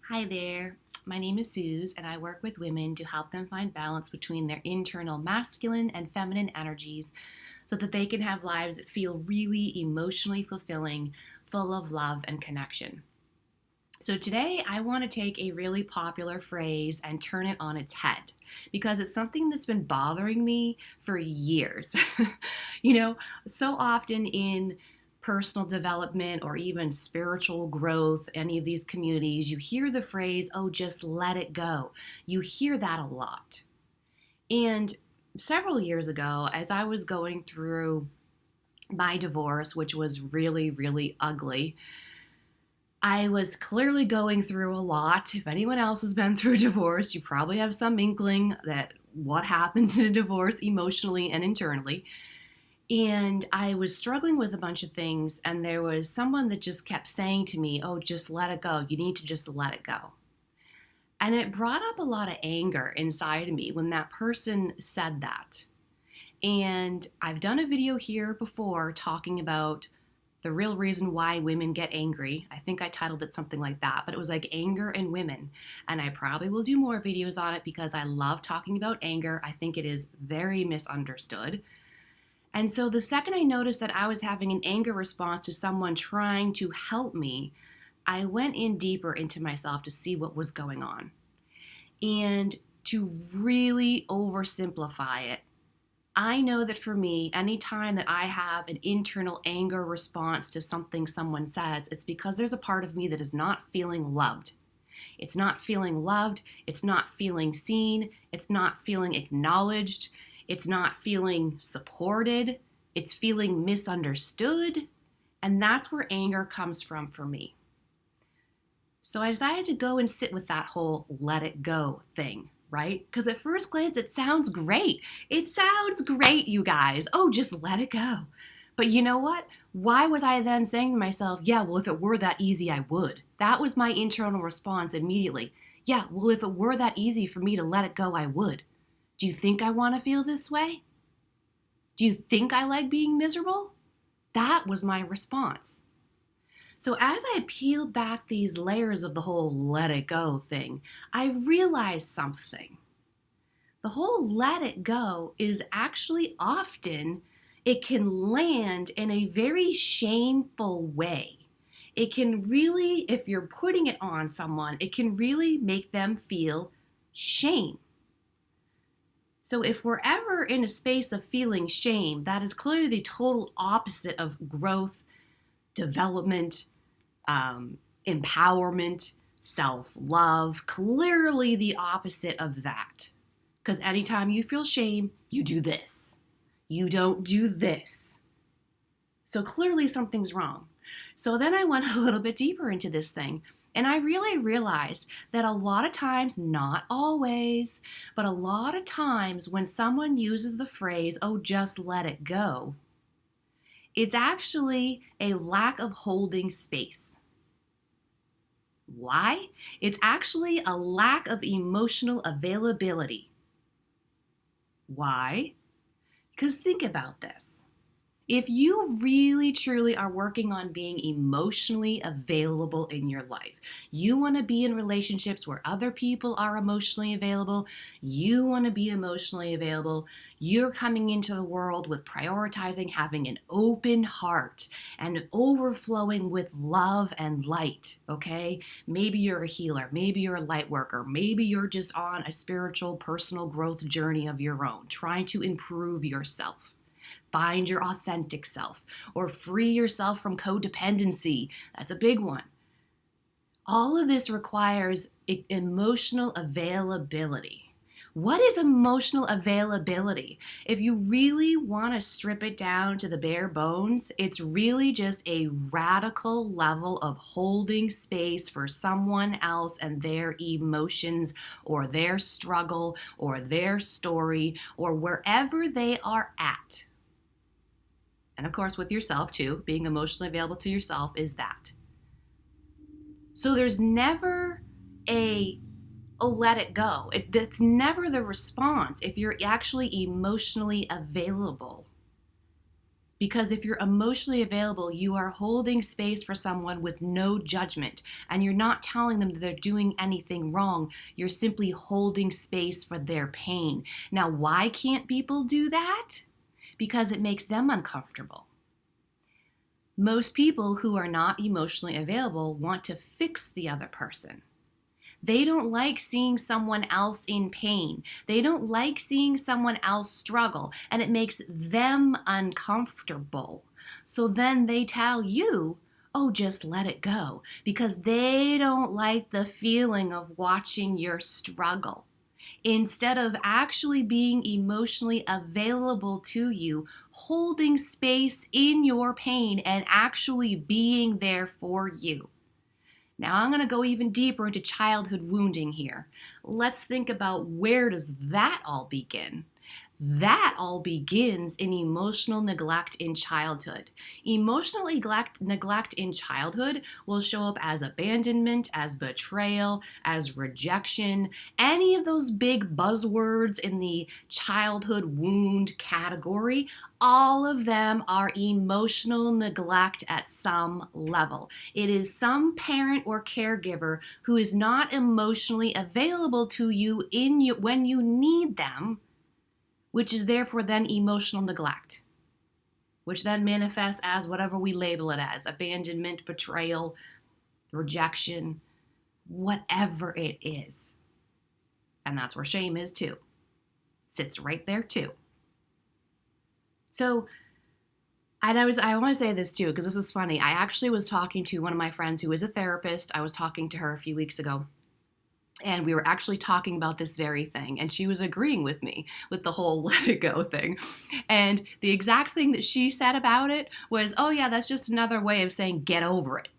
Hi there. My name is Suze, and I work with women to help them find balance between their internal masculine and feminine energies so that they can have lives that feel really emotionally fulfilling, full of love and connection. So, today I want to take a really popular phrase and turn it on its head because it's something that's been bothering me for years. you know, so often in personal development or even spiritual growth, any of these communities, you hear the phrase, oh, just let it go. You hear that a lot. And several years ago, as I was going through my divorce, which was really, really ugly, I was clearly going through a lot. If anyone else has been through divorce, you probably have some inkling that what happens in a divorce emotionally and internally. And I was struggling with a bunch of things, and there was someone that just kept saying to me, oh, just let it go. You need to just let it go. And it brought up a lot of anger inside of me when that person said that. And I've done a video here before talking about the real reason why women get angry. I think I titled it something like that, but it was like anger in women. And I probably will do more videos on it because I love talking about anger. I think it is very misunderstood. And so the second I noticed that I was having an anger response to someone trying to help me, I went in deeper into myself to see what was going on. And to really oversimplify it, I know that for me, anytime that I have an internal anger response to something someone says, it's because there's a part of me that is not feeling loved. It's not feeling loved. It's not feeling seen. It's not feeling acknowledged. It's not feeling supported. It's feeling misunderstood. And that's where anger comes from for me. So I decided to go and sit with that whole let it go thing, right? Because at first glance, it sounds great. It sounds great, you guys. Oh, just let it go. But you know what? Why was I then saying to myself, yeah, well, if it were that easy, I would? That was my internal response immediately. Yeah, well, if it were that easy for me to let it go, I would. Do you think I want to feel this way? Do you think I like being miserable? That was my response. So as I peeled back these layers of the whole let it go thing, I realized something. The whole let it go is actually often, it can land in a very shameful way. It can really, if you're putting it on someone, it can really make them feel shame. So if we're ever in a space of feeling shame, that is clearly the total opposite of growth, development, empowerment, self love, clearly the opposite of that. Because anytime you feel shame, you do this. You don't do this. So clearly something's wrong. So then I went a little bit deeper into this thing. And I really realized that a lot of times, not always, but a lot of times when someone uses the phrase, oh, just let it go, it's actually a lack of holding space. Why? It's actually a lack of emotional availability. Why? Because think about this. If you really truly are working on being emotionally available in your life, you want to be in relationships where other people are emotionally available, you want to be emotionally available, you're coming into the world with prioritizing having an open heart and overflowing with love and light, okay? Maybe you're a healer, maybe you're a light worker, maybe you're just on a spiritual personal growth journey of your own, trying to improve yourself. Find your authentic self or free yourself from codependency. That's a big one. All of this requires emotional availability. What is emotional availability? If you really want to strip it down to the bare bones, it's really just a radical level of holding space for someone else and their emotions or their struggle or their story or wherever they are at. And of course, with yourself too, being emotionally available to yourself is that. So there's never a, oh, let it go. That's never the response if you're actually emotionally available. Because if you're emotionally available, you are holding space for someone with no judgment, and you're not telling them that they're doing anything wrong. You're simply holding space for their pain. Now, why can't people do that? Because it makes them uncomfortable. Most people who are not emotionally available want to fix the other person. They don't like seeing someone else in pain. They don't like seeing someone else struggle, and it makes them uncomfortable. So then they tell you, oh, just let it go, because they don't like the feeling of watching your struggle. Instead of actually being emotionally available to you, holding space in your pain and actually being there for you. Now I'm going to go even deeper into childhood wounding here. Let's think about, where does that all begin? That all begins in emotional neglect in childhood. Emotional neglect in childhood will show up as abandonment, as betrayal, as rejection, any of those big buzzwords in the childhood wound category. All of them are emotional neglect at some level. It is some parent or caregiver who is not emotionally available to you when you need them, which is therefore then emotional neglect, which then manifests as whatever we label it as: abandonment, betrayal, rejection, whatever it is. And that's where shame is too. Sits right there too. So, I want to say this too, because this is funny. I actually was talking to one of my friends who is a therapist. I was talking to her a few weeks ago. And we were actually talking about this very thing, and she was agreeing with me with the whole let it go thing. And the exact thing that she said about it was, oh yeah, that's just another way of saying get over it.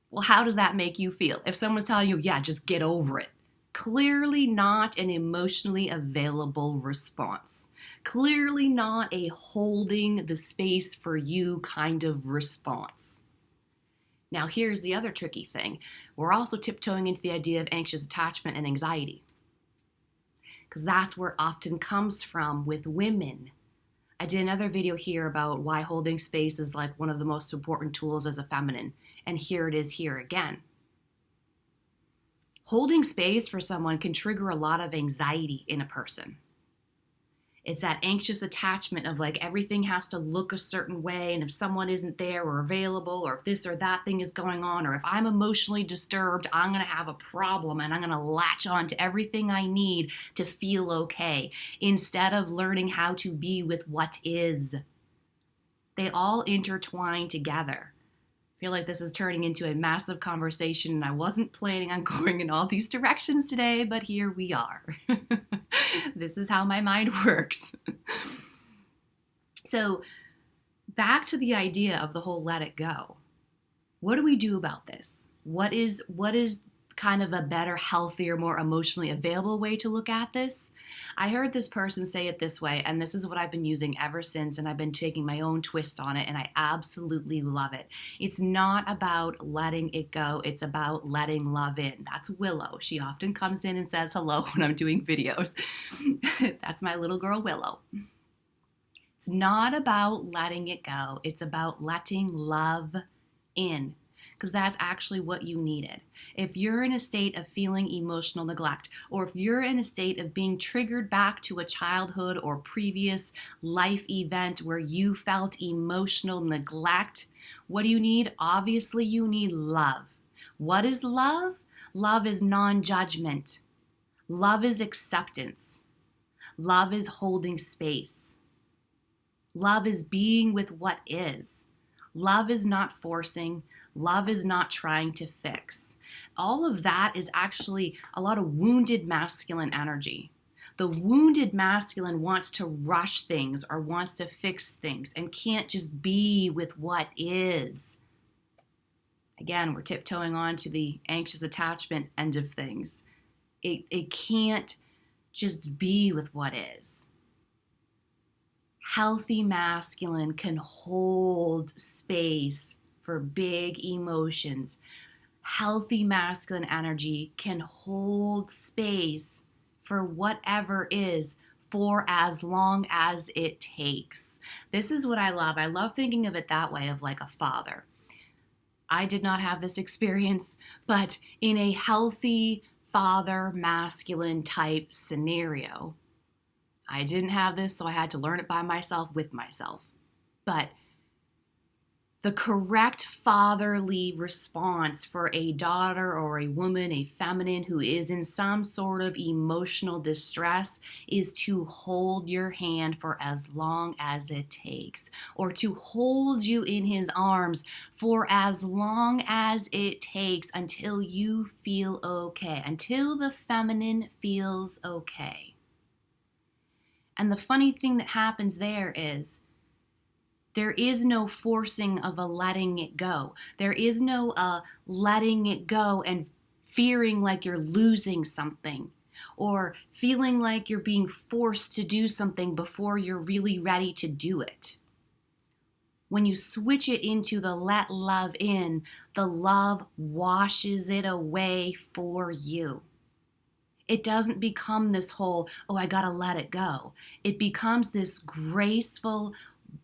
Well, how does that make you feel? If someone's telling you, yeah, just get over it. Clearly not an emotionally available response. Clearly not a holding the space for you kind of response. Now, here's the other tricky thing. We're also tiptoeing into the idea of anxious attachment and anxiety, because that's where it often comes from with women. I did another video here about why holding space is like one of the most important tools as a feminine, and here it is here again. Holding space for someone can trigger a lot of anxiety in a person. It's that anxious attachment of like everything has to look a certain way, and if someone isn't there or available, or if this or that thing is going on, or if I'm emotionally disturbed, I'm going to have a problem and I'm going to latch on to everything I need to feel okay, instead of learning how to be with what is. They all intertwine together. I feel like this is turning into a massive conversation, and I wasn't planning on going in all these directions today, but here we are. This is how my mind works. So, back to the idea of the whole let it go. What do we do about this? What is kind of a better, healthier, more emotionally available way to look at this? I heard this person say it this way, and this is what I've been using ever since, and I've been taking my own twist on it, and I absolutely love it. It's not about letting it go, it's about letting love in. That's Willow. She often comes in and says hello when I'm doing videos. That's my little girl, Willow. It's not about letting it go, it's about letting love in, because that's actually what you needed. If you're in a state of feeling emotional neglect, or if you're in a state of being triggered back to a childhood or previous life event where you felt emotional neglect, what do you need? Obviously, you need love. What is love? Love is non-judgment. Love is acceptance. Love is holding space. Love is being with what is. Love is not forcing. Love is not trying to fix. All of that is actually a lot of wounded masculine energy. The wounded masculine wants to rush things or wants to fix things and can't just be with what is. Again, we're tiptoeing on to the anxious attachment end of things. It can't just be with what is. Healthy masculine can hold space for big emotions. Healthy masculine energy can hold space for whatever is for as long as it takes. This is what I love. I love thinking of it that way, of like a father. I did not have this experience, but in a healthy father masculine type scenario, I didn't have this, so I had to learn it by myself with myself. But the correct fatherly response for a daughter or a woman, a feminine who is in some sort of emotional distress, is to hold your hand for as long as it takes, or to hold you in his arms for as long as it takes until you feel okay, until the feminine feels okay. And the funny thing that happens there is, there is no forcing of a letting it go. There is no letting it go and fearing like you're losing something, or feeling like you're being forced to do something before you're really ready to do it. When you switch it into the let love in, the love washes it away for you. It doesn't become this whole, oh, I gotta let it go. It becomes this graceful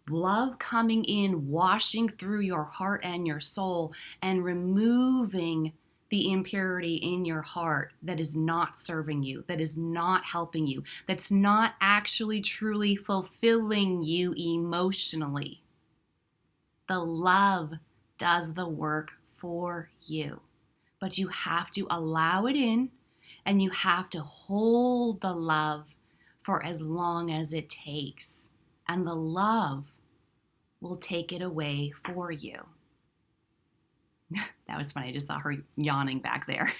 love coming in, washing through your heart and your soul, and removing the impurity in your heart that is not serving you, that is not helping you, that's not actually truly fulfilling you emotionally. The love does the work for you, but you have to allow it in, and you have to hold the love for as long as it takes. And the love will take it away for you. That was funny. I just saw her yawning back there.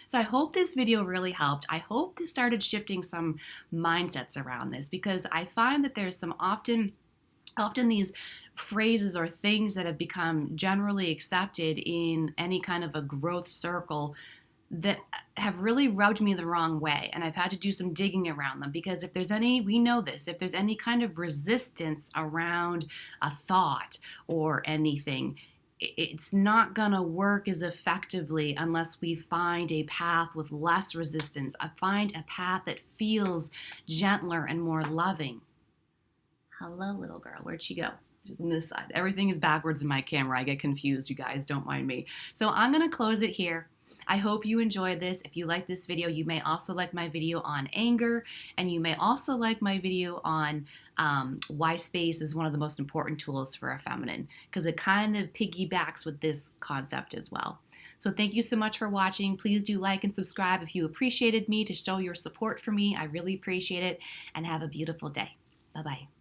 So I hope this video really helped. I hope this started shifting some mindsets around this, because I find that there's some often these phrases or things that have become generally accepted in any kind of a growth circle that have really rubbed me the wrong way, and I've had to do some digging around them, because if there's any, we know this, if there's any kind of resistance around a thought or anything, it's not gonna work as effectively unless we find a path with less resistance. Find a path that feels gentler and more loving. Hello, little girl, where'd she go? Just on this side. Everything is backwards in my camera. I get confused, you guys, don't mind me. So I'm gonna close it here. I hope you enjoyed this. If you like this video, you may also like my video on anger, and you may also like my video on why space is one of the most important tools for a feminine, because it kind of piggybacks with this concept as well. So thank you so much for watching. Please do like and subscribe if you appreciated me, to show your support for me. I really appreciate it, and have a beautiful day. Bye-bye.